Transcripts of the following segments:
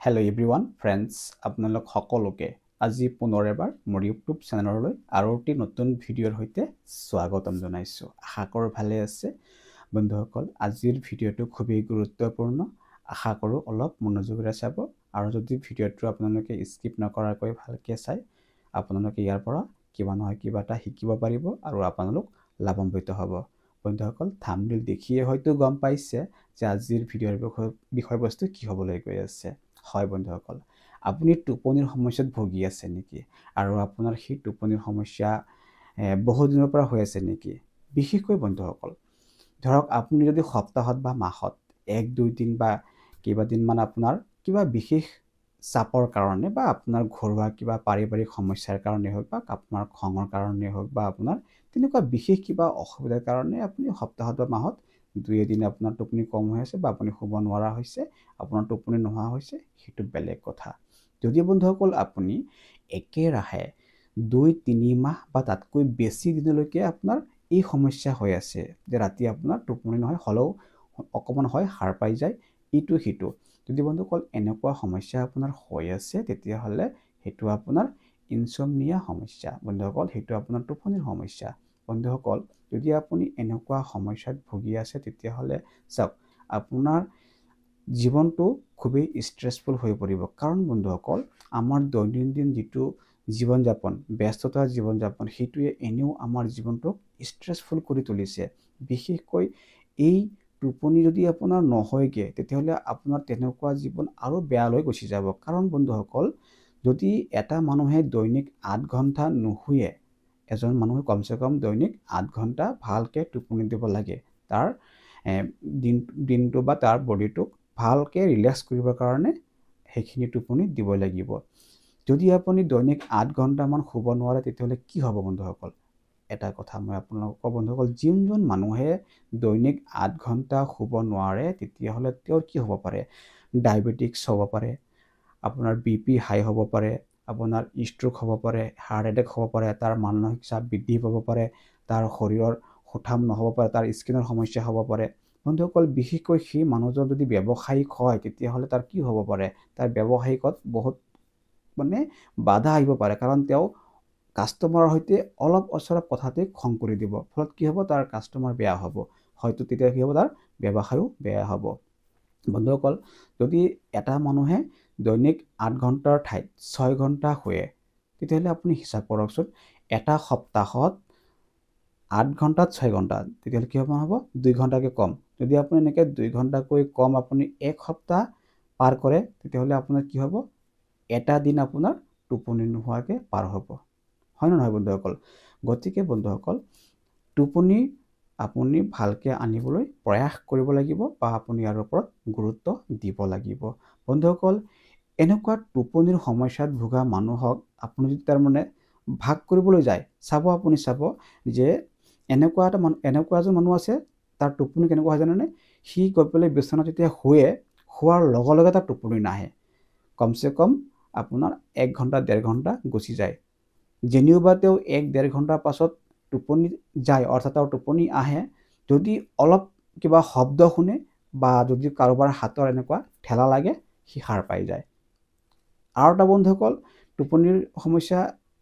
Hello everyone, friends. আপোনালোক সকলোকে আজি পুনৰ এবাৰ মোৰ ইউটিউব চেনেললৈ আৰু এটি নতুন ভিডিঅ'ৰ সৈতে স্বাগতম জনাইছো। আশা কৰো ভালে আছে বন্ধুসকল। আজিৰ ভিডিঅ'টো খুবেই গুৰুত্বপূৰ্ণ। আশা কৰো অলপ মনোযোগেৰে চাব আৰু যদি ভিডিঅ'টো আপোনালোকে স্কিপ নকৰাকৈ ভালকে চাই আপোনালোকে ইয়াৰ পৰা কিবা নহয় কিবা এটা শিকিব পাৰিব আৰু আপোনালোক লাভান্বিত হ'ব। বন্ধুসকল, থাম্বনেইল দেখিয়ে হয়তো গম পাইছে যে আজিৰ ভিডিঅ'ৰ বিষয়বস্তু কি হ'বলৈ গৈ আছে। হয় বন্ধুসকল, আপুনি টোপনিৰ সমস্যাত ভুগি আছে নেকি আৰু আপোনাৰ সেই টোপনিৰ সমস্যা বহু দিনৰ পৰা হৈ আছে নেকি? বিশেষকৈ বন্ধুসকল, ধৰক আপুনি যদি সপ্তাহত বা মাহত 1-2 দিন বা কেইবাদিনমান আপোনাৰ কিবা বিশেষ চাপৰ কাৰণে বা আপোনাৰ ঘৰুৱা কিবা পাৰিবাৰিক সমস্যাৰ কাৰণে হওক বা আপোনাৰ খঙৰ কাৰণে হওক বা আপোনাৰ তেনেকুৱা বিশেষ কিবা অসুবিধাৰ কাৰণে আপুনি সপ্তাহত বা মাহত 2 দিন আপোনাৰ টোপনি কম হৈ আছে বা আপুনি শুব নোৱাৰা হৈছে, আপোনাৰ টোপনি নোহোৱা হৈছে, সেইটো বেলেগ কথা। যদি বন্ধুসকল আপুনি একেৰাহে 2-3 মাহ বা তাতকৈ বেছি দিনলৈকে আপোনাৰ এই সমস্যা হৈ আছে যে ৰাতি আপোনাৰ টোপনি নহয়, হলেও অকমান হয় সাৰ পাই যায় ইটো সিটো, যদি বন্ধুসকল এনেকুৱা সমস্যা আপোনাৰ হৈ আছে তেতিয়াহ'লে সেইটো আপোনাৰ ইনচমনিয়া সমস্যা। বন্ধুসকল, সেইটো আপোনাৰ টোপনিৰ সমস্যা। বন্ধুসকল, যদি আপুনি এনেকুৱা সমস্যাত ভুগি আছে তেতিয়াহ'লে চাওক, আপোনাৰ জীৱনটো খুবেই ষ্ট্ৰেছফুল হৈ পৰিব। কাৰণ বন্ধুসকল, আমাৰ দৈনন্দিন যিটো জীৱন যাপন, ব্যস্ততাৰ জীৱন যাপন, সেইটোৱে এনেও আমাৰ জীৱনটোক ষ্ট্ৰেছফুল কৰি তুলিছে। বিশেষকৈ এই টোপনি যদি আপোনাৰ নহয়গে তেতিয়াহ'লে আপোনাৰ তেনেকুৱা জীৱন আৰু বেয়ালৈ গুচি যাব। কাৰণ বন্ধুসকল, যদি এটা মানুহে দৈনিক 8 ঘণ্টা নুশুৱে, এজন মানুহে কমচে কম দৈনিক 8 ঘণ্টা ভালকে টোপনি দিব লাগে। তাৰ দিনটো বা তাৰ বডিটোক ভালকে ৰিলেক্স কৰিবৰ কাৰণে সেইখিনি টোপনি দিব লাগিব। যদি আপুনি দৈনিক 8 ঘণ্টামান শুব নোৱাৰে তেতিয়াহ'লে কি হ'ব বন্ধুসকল? এটা কথা মই আপোনালোকক কওঁ বন্ধুসকল, যোনজন মানুহে দৈনিক 8 ঘণ্টা শুব নোৱাৰে তেতিয়াহ'লে তেওঁৰ কি হ'ব পাৰে? ডায়েবেটিক্স হ'ব পাৰে, আপোনাৰ BP হাই হ'ব পাৰে, আপোনাৰ ষ্ট্ৰোক হ'ব পাৰে, হাৰ্ট এটেক হ'ব পাৰে, তাৰ মানসিক চাপ বৃদ্ধি পাব পাৰে, তাৰ শৰীৰৰ সুঠাম নহ'ব পাৰে, তাৰ স্কিনৰ সমস্যা হ'ব পাৰে। বন্ধুসকল, বিশেষকৈ সেই মানুহজন যদি ব্যৱসায়িক হয় তেতিয়াহ'লে তাৰ কি হ'ব পাৰে? তাৰ ব্যৱসায়িকত বহুত বাধা আহিব পাৰে। কাৰণ তেওঁ কাষ্টমাৰৰ সৈতে অলপ অচৰপ কথাতে খং কৰি দিব, ফলত কি হ'ব? তাৰ কাষ্টমাৰ বেয়া হ'ব, হয়তো তেতিয়া কি হ'ব? তাৰ ব্যৱসায়ো বেয়া হ'ব। বন্ধুসকল, যদি এটা মানুহে দৈনিক 8 ঘণ্টাৰ ঠাইত 6 ঘণ্টা শুৱে তেতিয়াহ'লে আপুনি হিচাপ কৰকচোন, এটা সপ্তাহত 8 ঘণ্টাত 6 ঘণ্টা, তেতিয়াহ'লে কি হ'ব? 2 ঘণ্টাকৈ কম। যদি আপুনি এনেকৈ 2 ঘণ্টাকৈ কম আপুনি এক সপ্তাহ পাৰ কৰে তেতিয়াহ'লে আপোনাৰ কি হ'ব? এটা দিন আপোনাৰ টোপনি নোহোৱাকৈ পাৰ হ'ব। হয় নে নহয় বন্ধুসকল? গতিকে বন্ধুসকল, টোপনি আপুনি ভালকে আনিবলৈ প্ৰয়াস কৰিব লাগিব বা আপুনি ইয়াৰ ওপৰত গুৰুত্ব দিব লাগিব। বন্ধুসকল, এনেকুৱা টোপনিৰ সমস্যাত ভোগা মানুহক আপুনি যদি তাৰমানে ভাগ কৰিবলৈ যায়, আপুনি চাব যে এনেকুৱা এজন মানুহ আছে, তাৰ টোপনি কেনেকুৱা হয় জানেনে? সি গৈ পেলাই বিচনাত যেতিয়া শুৱে, শোৱাৰ লগে লগে তাৰ টোপনি নাহে। কমচে কম আপোনাৰ 1 ঘণ্টা 1.5 ঘণ্টা গুচি যায়। যেনিবা তেওঁ 1-1.5 ঘণ্টাৰ পাছত টোপনি যায়, অৰ্থাৎ তেওঁৰ টোপনি আহে, যদি অলপ কিবা শব্দ শুনে বা যদি কাৰোবাৰ হাতৰ এনেকুৱা ঠেলা লাগে, সি সাৰ পাই যায়। আৰু এটা বন্ধুসকল, টোপনিৰ সমস্যা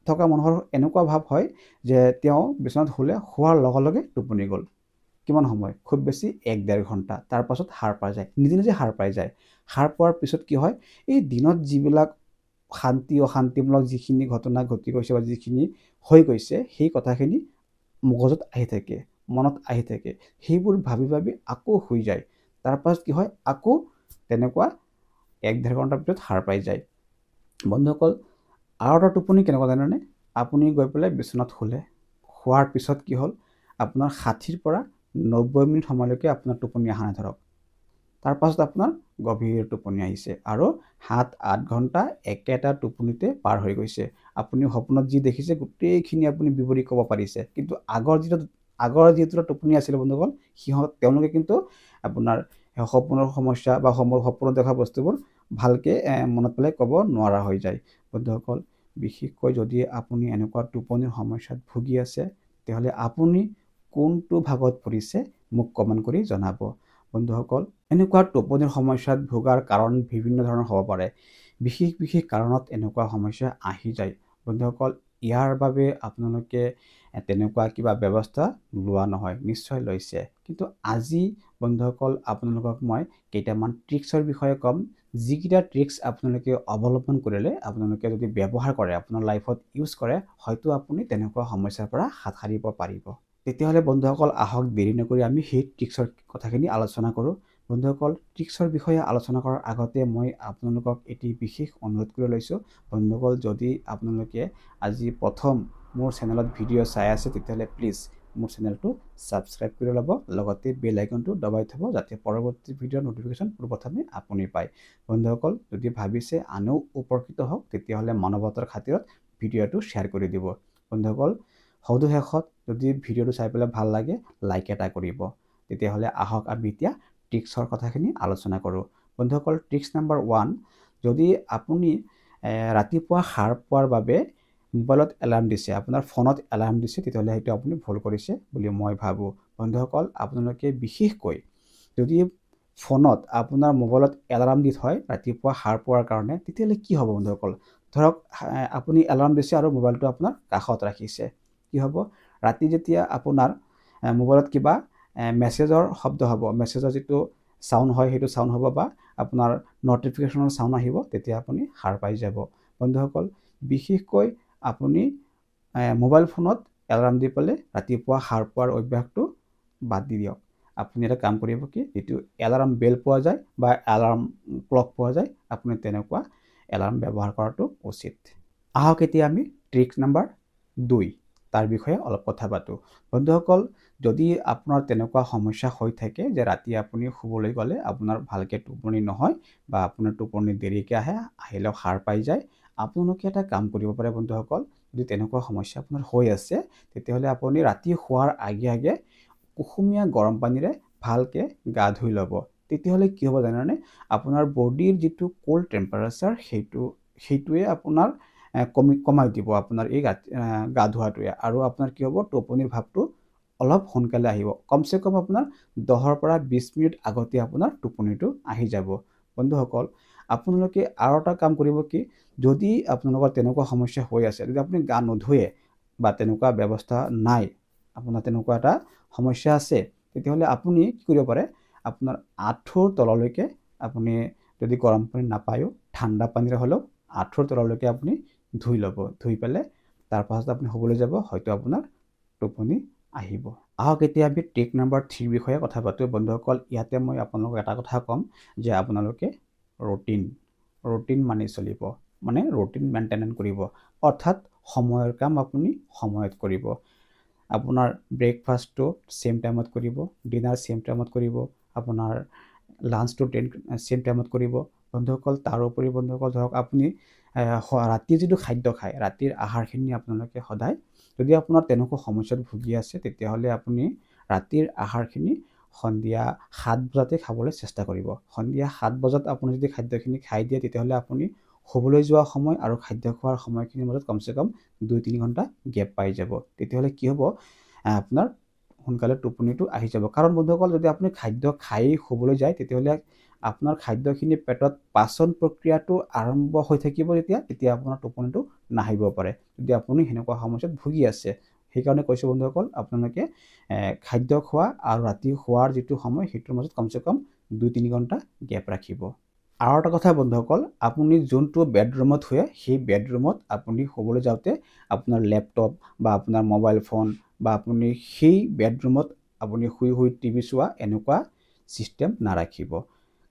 থকা মানুহৰ এনেকুৱা ভাৱ হয় যে তেওঁ বিচনাত শুলে, শোৱাৰ লগে লগে টোপনি গ'ল। কিমান সময়? খুব বেছি 1-1.5 ঘণ্টা। তাৰ পাছত সাৰ পাই যায়, নিজে নিজে সাৰ পাই যায়। সাৰ পোৱাৰ পিছত কি হয়? এই দিনত যিবিলাক অশান্তিমূলক যিখিনি ঘটনা ঘটি গৈছে বা যিখিনি হৈ গৈছে, সেই কথাখিনি মগজুত আহি থাকে, মনত আহি থাকে, সেইবোৰ ভাবি ভাবি আকৌ শুই যায়। তাৰ পাছত কি হয়? আকৌ তেনেকুৱা 1-1.5 ঘণ্টাৰ পিছত সাৰ পাই যায়। বন্ধুসকল, আৰু এটা টোপনি কেনেকুৱা জানেনে? আপুনি গৈ পেলাই বিচনাত শুলে, শোৱাৰ পিছত কি হ'ল? আপোনাৰ 60ৰ পৰা 90 মিনিট সময়লৈকে আপোনাৰ টোপনি অহা নাই ধৰক। তাৰ পাছত আপোনাৰ গভীৰ টোপনি আহিছে আৰু 7-8 ঘণ্টা একেটা টোপনিতে পাৰ হৈ গৈছে। আপুনি সপোনত যি দেখিছে গোটেইখিনি আপুনি বিৱৰি ক'ব পাৰিছে, কিন্তু আগৰ যিটো টোপনি আছিলে বন্ধুসকল, তেওঁলোকে কিন্তু আপোনাৰ সপোনৰ সমস্যা বা সপোনত দেখা বস্তুবোৰ ভালকে মনত পেলাই ক'ব নোৱাৰা হৈ যায়। বন্ধুসকল, বিশেষকৈ যদি আপুনি এনেকুৱা টোপনিৰ সমস্যাত ভুগি আছে তেতিয়াহ'লে আপুনি কোনটো ভাগত পৰিছে মোক কমেণ্ট কৰি জনাব। বন্ধুসকল, এনেকুৱা টোপনিৰ সমস্যাত ভোগাৰ কাৰণ বিভিন্ন ধৰণৰ হ'ব পাৰে। বিশেষ কাৰণত এনেকুৱা সমস্যা আহি যায়। বন্ধুসকল, ইয়াৰ বাবে আপোনালোকে তেনেকুৱা কিবা ব্যৱস্থা লোৱা নহয়, নিশ্চয় লৈছে। কিন্তু আজি বন্ধুসকল আপোনালোকক মই কেইটামান ট্ৰিক্সৰ বিষয়ে ক'ম, যিকেইটা ট্ৰিক্স আপোনালোকে অৱলম্বন কৰিলে, আপোনালোকে যদি ব্যৱহাৰ কৰে, আপোনাৰ লাইফত ইউজ কৰে, হয়তো আপুনি তেনেকুৱা সমস্যাৰ পৰা হাত সাৰিব পাৰিব। তেতিয়াহ'লে বন্ধুসকল আহক দেৰি নকৰি আমি সেই ট্ৰিক্সৰ কথাখিনি আলোচনা কৰোঁ। বন্ধুসকল, ট্ৰিক্সৰ বিষয়ে আলোচনা কৰাৰ আগতে মই আপোনালোকক এটি বিশেষ অনুৰোধ কৰি লৈছোঁ। বন্ধুসকল, যদি আপোনালোকে আজি প্ৰথম মোৰ চেনেলত ভিডিঅ' চাই আছে, তেতিয়াহ'লে প্লিজ মোৰ চেনেলটো ছাবস্ক্ৰাইব কৰি ল'ব, লগতে বেল আইকনটো দবাই থ'ব, যাতে পৰৱৰ্তী ভিডিঅ'ৰ ন'টিফিকেশ্যন পোনপ্ৰথমে আপুনি পায়। বন্ধুসকল, যদি ভাবিছে আনেও উপকৃত হওক, তেতিয়াহ'লে মানৱতাৰ খাতিৰত ভিডিঅ'টো শ্বেয়াৰ কৰি দিব। বন্ধুসকল, সদু শেষত যদি ভিডিঅ'টো চাই পেলাই ভাল লাগে, লাইক এটা কৰিব। তেতিয়াহ'লে আহক আমি এতিয়া ট্ৰিক্সৰ কথাখিনি আলোচনা কৰোঁ। বন্ধুসকল, ট্ৰিক্স নাম্বাৰ 1, যদি আপুনি ৰাতিপুৱা সাৰ পোৱাৰ বাবে মোবাইলত এলাৰ্ম দিছে, আপোনাৰ ফোনত এলাৰ্ম দিছে, তেতিয়াহ'লে সেইটো আপুনি ভুল কৰিছে বুলি মই ভাবোঁ। বন্ধুসকল, আপোনালোকে বিশেষকৈ যদি ফোনত আপোনাৰ মোবাইলত এলাৰ্ম দি থয় ৰাতিপুৱা সাৰ পোৱাৰ কাৰণে, তেতিয়াহ'লে কি হ'ব বন্ধুসকল? ধৰক আপুনি এলাৰ্ম দিছে আৰু মোবাইলটো আপোনাৰ কাষত ৰাখিছে, কি হ'ব? ৰাতি যেতিয়া আপোনাৰ মোবাইলত কিবা মেছেজৰ শব্দ হ'ব, মেছেজৰ যিটো চাউণ্ড হয় সেইটো চাউণ্ড হ'ব, বা আপোনাৰ ন'টিফিকেশ্যনৰ চাউণ্ড আহিব, তেতিয়া আপুনি সাৰ পাই যাব। বন্ধুসকল, বিশেষকৈ আপুনি মোবাইল ফোনত এলাৰ্ম দি পেলাই ৰাতিপুৱা সাৰ পোৱাৰ অভ্যাসটো বাদ দি দিয়ক। আপুনি এটা কাম কৰিব, কি যিটো এলাৰ্ম বেল পোৱা যায় বা এলাৰ্ম ক্লক পোৱা যায়, আপুনি তেনেকুৱা এলাৰ্ম ব্যৱহাৰ কৰাটো উচিত। আহক এতিয়া আমি ট্ৰিক্স নাম্বাৰ 2 তাৰ বিষয়ে অলপ কথা পাতোঁ। বন্ধুসকল, যদি আপোনাৰ তেনেকুৱা সমস্যা হৈ থাকে যে ৰাতি আপুনি শুবলৈ গ'লে আপোনাৰ ভালকৈ টোপনি নহয়, বা আপোনাৰ টোপনি দেৰিকৈ আহে, আহিলেও সাৰ পাই যায়, আপোনালোকে এটা কাম কৰিব পাৰে বন্ধুসকল। যদি তেনেকুৱা সমস্যা আপোনাৰ হৈ আছে, তেতিয়াহ'লে আপুনি ৰাতি শোৱাৰ আগে কুহুমীয়া গৰম পানীৰে ভালকৈ গা ধুই ল'ব। তেতিয়াহ'লে কি হ'ব জানেনে? আপোনাৰ বডিৰ যিটো কোল্ড টেম্পাৰেচাৰ, সেইটোৱে আপোনাৰ কমাই দিব আপোনাৰ এই গা ধোৱাটোৱে, আৰু আপোনাৰ কি হ'ব, টোপনিৰ ভাৱটো অলপ সোনকালে আহিব। কমচে কম আপোনাৰ 10 পৰা 20 মিনিট আগতে আপোনাৰ টোপনিটো আহি যাব। বন্ধুসকল, আপোনালোকে আৰু এটা কাম কৰিব, কি যদি আপোনালোকৰ তেনেকুৱা সমস্যা হৈ আছে, যদি আপুনি গা নোধোৱে বা তেনেকুৱা ব্যৱস্থা নাই, আপোনাৰ তেনেকুৱা এটা সমস্যা আছে, তেতিয়াহ'লে আপুনি কি কৰিব পাৰে, আপোনাৰ আঁঠুৰ তললৈকে আপুনি যদি গৰম পানী নাপায়ো, ঠাণ্ডা পানীৰে হ'লেও আঁঠুৰ তললৈকে আপুনি ধুই ল'ব। ধুই পেলাই তাৰপাছত আপুনি শুবলৈ যাব, হয়তো আপোনাৰ টোপনি আহিব। আহক এতিয়া আমি ট্ৰিক নাম্বাৰ 3 বিষয়ে কথা পাতোঁ। বন্ধুসকল, ইয়াতে মই আপোনালোকক এটা কথা ক'ম, যে আপোনালোকে ৰুটিন মানি চলিব, মানে ৰুটিন মেইনটেইন কৰিব, অৰ্থাৎ সময়ৰ কাম আপুনি সময়ত কৰিব। আপোনাৰ ব্ৰেকফাষ্টটো ছেম টাইমত কৰিব, ডিনাৰ ছেম টাইমত কৰিব, আপোনাৰ লাঞ্চটো ছেম টাইমত কৰিব। বন্ধুসকল, তাৰোপৰি বন্ধুসকল, ধৰক আপুনি ৰাতিৰ যিটো খাদ্য খায়, ৰাতিৰ আহাৰখিনি আপোনালোকে সদায়, যদি আপোনাৰ তেনেকুৱা সমস্যাত ভুগি আছে, তেতিয়াহ'লে আপুনি ৰাতিৰ আহাৰখিনি সন্ধিয়া 7 বজাতে খাবলৈ চেষ্টা কৰিব। সন্ধিয়া 7 বজাত আপুনি যদি খাদ্যখিনি খাই দিয়ে, তেতিয়াহ'লে আপুনি শুবলৈ যোৱা সময় আৰু খাদ্য খোৱাৰ সময়খিনিৰ মাজত কমচে কম 2-3 ঘণ্টা গেপ পাই যাব। তেতিয়াহ'লে কি হ'ব, আপোনাৰ সোনকালে টোপনিটো আহি যাব। কাৰণ বন্ধুসকল, যদি আপুনি খাদ্য খাই শুবলৈ যায়, তেতিয়াহ'লে আপোনাৰ খাদ্যখিনি পেটত পাচন প্ৰক্ৰিয়াটো আৰম্ভ হৈ থাকিব, তেতিয়া আপোনাৰ টোপনিটো নাহিব পাৰে, যদি আপুনি সেনেকুৱা সমস্যাত ভুগি আছে। সেইকাৰণে কৈছোঁ বন্ধুসকল, আপোনালোকে খাদ্য খোৱা আৰু ৰাতি শোৱাৰ যিটো সময়, সেইটোৰ মাজত কমচে কম 2-3 ঘণ্টা গেপ ৰাখিব। আৰু এটা কথা বন্ধুসকল, আপুনি যোনটো বেডৰুমত শুৱে, সেই বেডৰুমত আপুনি শুবলৈ যাওঁতে আপোনাৰ লেপটপ বা আপোনাৰ মোবাইল ফোন, বা আপুনি সেই বেডৰুমত আপুনি শুই টিভি চোৱা, এনেকুৱা ছিষ্টেম নাৰাখিব।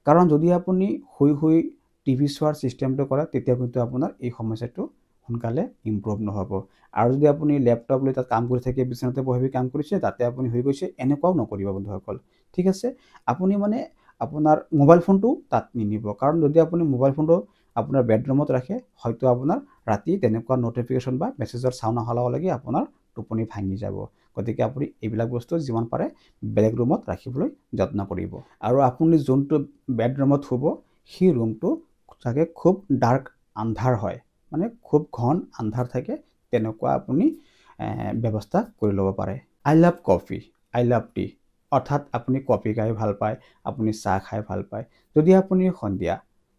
কাৰণ যদি আপুনি শুই টিভি চোৱাৰ ছিষ্টেমটো কৰে, তেতিয়া কিন্তু আপোনাৰ এই সমস্যাটো সোনকালে ইম্প্ৰুভ নহ'ব। আৰু যদি আপুনি লেপটপ লৈ তাত কাম কৰি থাকে, বিচনাতে বহি কাম কৰিছে, তাতে আপুনি শুই গৈছে, এনেকুৱাও নকৰিব বন্ধুসকল, ঠিক আছে? আপুনি মানে আপোনাৰ মোবাইল ফোনটো তাত নিনিব। কাৰণ যদি আপুনি মোবাইল ফোনটো আপোনাৰ বেডৰুমত ৰাখে, হয়তো আপোনাৰ ৰাতি তেনেকুৱা ন'টিফিকেশ্যন বা মেছেজৰ চাউণ্ড অহাৰ লগে লগে আপোনাৰ টোপনি ভাঙি যাব। গতিকে আপুনি এইবিলাক বস্তু যিমান পাৰে বেলেগ ৰুমত ৰাখিবলৈ যত্ন কৰিব। আৰু আপুনি যোনটো বেডৰুমত শুব, সেই ৰুমটো চাগে খুব ডাৰ্ক আন্ধাৰ হয়, মানে খুব ঘন আন্ধাৰ থাকে, তেনেকুৱা আপুনি ব্যৱস্থা কৰি ল'ব পাৰে। I love coffee, I love T, অৰ্থাৎ আপুনি কফি খাই ভাল পায়, আপুনি চাহ খাই ভাল পায়। যদি আপুনি সন্ধিয়া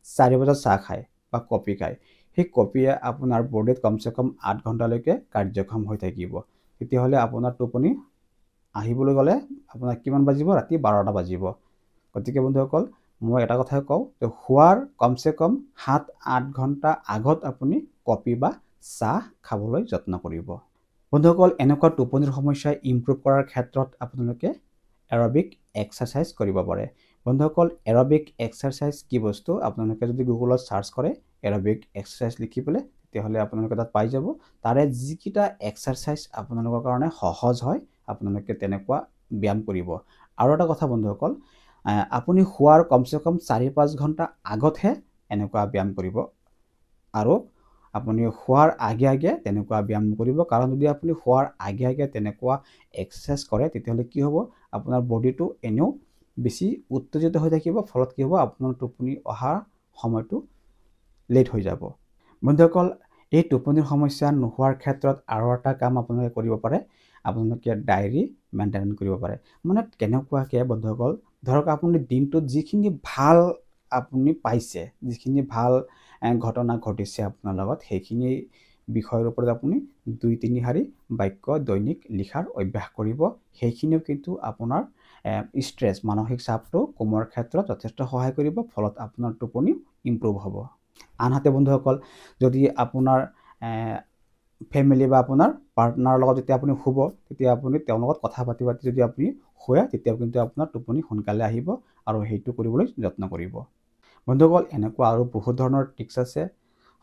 4 বজাত চাহ খায় বা কফি খায়, সেই কফিয়ে আপোনাৰ বডিত কমচে কম 8 ঘণ্টালৈকে কাৰ্যক্ষম হৈ থাকিব। তেতিয়াহ'লে আপোনাৰ টোপনি আহিবলৈ গ'লে আপোনাৰ কিমান বাজিব? ৰাতি 12টা বাজিব। গতিকে বন্ধুসকল, মই এটা কথাই কওঁ যে শোৱাৰ কমচে কম 7-8 ঘণ্টা আগত আপুনি কফি বা চাহ খাবলৈ যত্ন কৰিব। বন্ধুসকল, এনেকুৱা টোপনিৰ সমস্যা ইমপ্ৰুভ কৰাৰ ক্ষেত্ৰত আপোনালোকে এৰবিক এক্সাৰচাইজ কৰিব পাৰে। বন্ধুসকল, এৰবিক এক্সাৰচাইজ কি বস্তু আপোনালোকে যদি গুগলত চাৰ্চ কৰে এৰবিক এক্সাৰচাইজ লিখি পেলাই, তেতিয়াহ'লে আপোনালোকে তাত পাই যাব। তাৰে যিকেইটা এক্সাৰচাইজ আপোনালোকৰ কাৰণে সহজ হয় আপোনালোকে তেনেকুৱা ব্যায়াম কৰিব। আৰু এটা কথা বন্ধুসকল, আপুনি শোৱাৰ কমচে কম 4-5 ঘণ্টা আগতহে এনেকুৱা ব্যায়াম কৰিব আৰু আপুনি শোৱাৰ আগে আগে তেনেকুৱা ব্যায়াম কৰিব। কাৰণ যদি আপুনি শোৱাৰ আগে আগে তেনেকুৱা এক্সাৰচাইজ কৰে তেতিয়াহ'লে কি হ'ব, আপোনাৰ বডিটো এনেও বেছি উত্তেজিত হৈ থাকিব। ফলত কি হ'ব, আপোনাৰ টোপনি অহাৰ সময়টো লেট হৈ যাব। বন্ধুসকল, এই টোপনিৰ সমস্যা নোহোৱাৰ ক্ষেত্ৰত আৰু এটা কাম আপোনালোকে কৰিব পাৰে, আপোনালোকে ডায়েৰী মেইনটেইন কৰিব পাৰে। মানে কেনেকুৱাকৈ বন্ধুসকল, ধৰক আপুনি দিনটোত যিখিনি ভাল আপুনি পাইছে, যিখিনি ভাল ঘটনা ঘটিছে আপোনাৰ লগত, সেইখিনি বিষয়ৰ ওপৰত আপুনি 2-3 শাৰী বাক্য দৈনিক লিখাৰ অভ্যাস কৰিব। সেইখিনিও কিন্তু আপোনাৰ ষ্ট্ৰেছ, মানসিক চাপটো কমোৱাৰ ক্ষেত্ৰত যথেষ্ট সহায় কৰিব। ফলত আপোনাৰ টোপনি ইমপ্ৰুভ হ'ব। আনহাতে বন্ধুসকল, যদি আপোনাৰ ফেমিলি বা আপোনাৰ পাৰ্টনাৰৰ লগত যেতিয়া আপুনি শুব, তেতিয়া আপুনি তেওঁৰ লগত কথা পাতি যদি আপুনি শুৱে, তেতিয়া কিন্তু আপোনাৰ টোপনি সোনকালে আহিব আৰু সেইটো কৰিবলৈ যত্ন কৰিব। বন্ধুসকল, এনেকুৱা আৰু বহুত ধৰণৰ ট্ৰিক্স আছে।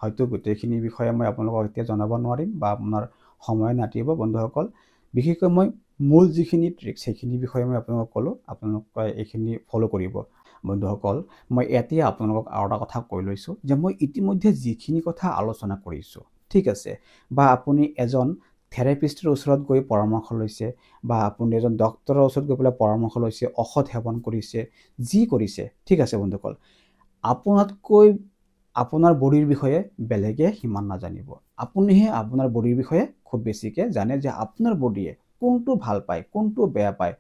হয়তো গোটেইখিনি বিষয়ে মই আপোনালোকক এতিয়া জনাব নোৱাৰিম বা আপোনাৰ সময় নাটিব বন্ধুসকল। বিশেষকৈ মই মূল যিখিনি ট্ৰিক্স সেইখিনি বিষয়ে মই আপোনালোকক ক'লোঁ, আপোনালোকে এইখিনি ফ'ল' কৰিব। বন্ধুসকল, মই এতিয়া আপোনালোকক আৰু এটা কথা কৈ লৈছোঁ যে মই ইতিমধ্যে যিখিনি কথা আলোচনা কৰিছোঁ, ঠিক আছে, বা আপুনি এজন থেৰাপিষ্টৰ ওচৰত গৈ পৰামৰ্শ লৈছে বা আপুনি এজন ডক্টৰৰ ওচৰত গৈ পেলাই পৰামৰ্শ লৈছে, ঔষধ সেৱন কৰিছে, যি কৰিছে, ঠিক আছে বন্ধুসকল, আপোনাতকৈ আপোনাৰ বডিৰ বিষয়ে বেলেগে সিমান নাজানিব। আপুনিহে আপোনাৰ বডিৰ বিষয়ে খুব বেছিকৈ জানে যে আপোনাৰ বডিয়ে কোনটো ভাল পায়, কোনটো বেয়া পায়,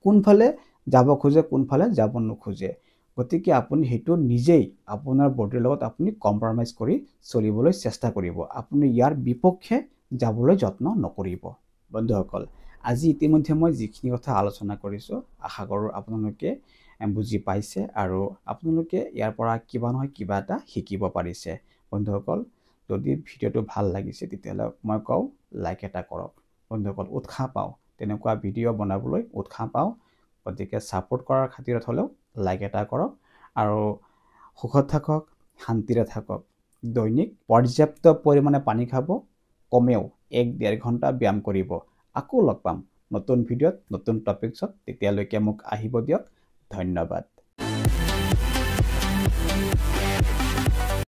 কোনফালে যাব খোজে, কোনফালে যাব নোখোজে। গতিকে আপুনি সেইটো নিজেই আপোনাৰ বডিৰ লগত আপুনি কম্প্ৰমাইজ কৰি চলিবলৈ চেষ্টা কৰিব। আপুনি ইয়াৰ বিপক্ষে যাবলৈ যত্ন নকৰিব। বন্ধুসকল, আজি ইতিমধ্যে মই যিখিনি কথা আলোচনা কৰিছোঁ, আশা কৰোঁ আপোনালোকে বুজি পাইছে আৰু আপোনালোকে ইয়াৰ পৰা কিবা নহয় কিবা এটা শিকিব পাৰিছে। বন্ধুসকল, যদি ভিডিঅ'টো ভাল লাগিছে তেতিয়াহ'লে মই কওঁ লাইক এটা কৰক। বন্ধুসকল, উৎসাহ পাওঁ, তেনেকুৱা ভিডিঅ' বনাবলৈ উৎসাহ পাওঁ। গতিকে ছাপোৰ্ট কৰাৰ খাতিৰত হ'লেও লাইক এটা কৰক আৰু সুখত থাকক, শান্তিৰে থাকক। দৈনিক পৰ্যাপ্ত পৰিমাণে পানী খাব, কমেও 1-1.5 ঘণ্টা ব্যায়াম কৰিব। আকৌ লগ পাম নতুন ভিডিঅ'ত, নতুন টপিকছত। তেতিয়ালৈকে মোক আহিব দিয়ক। ধন্যবাদ।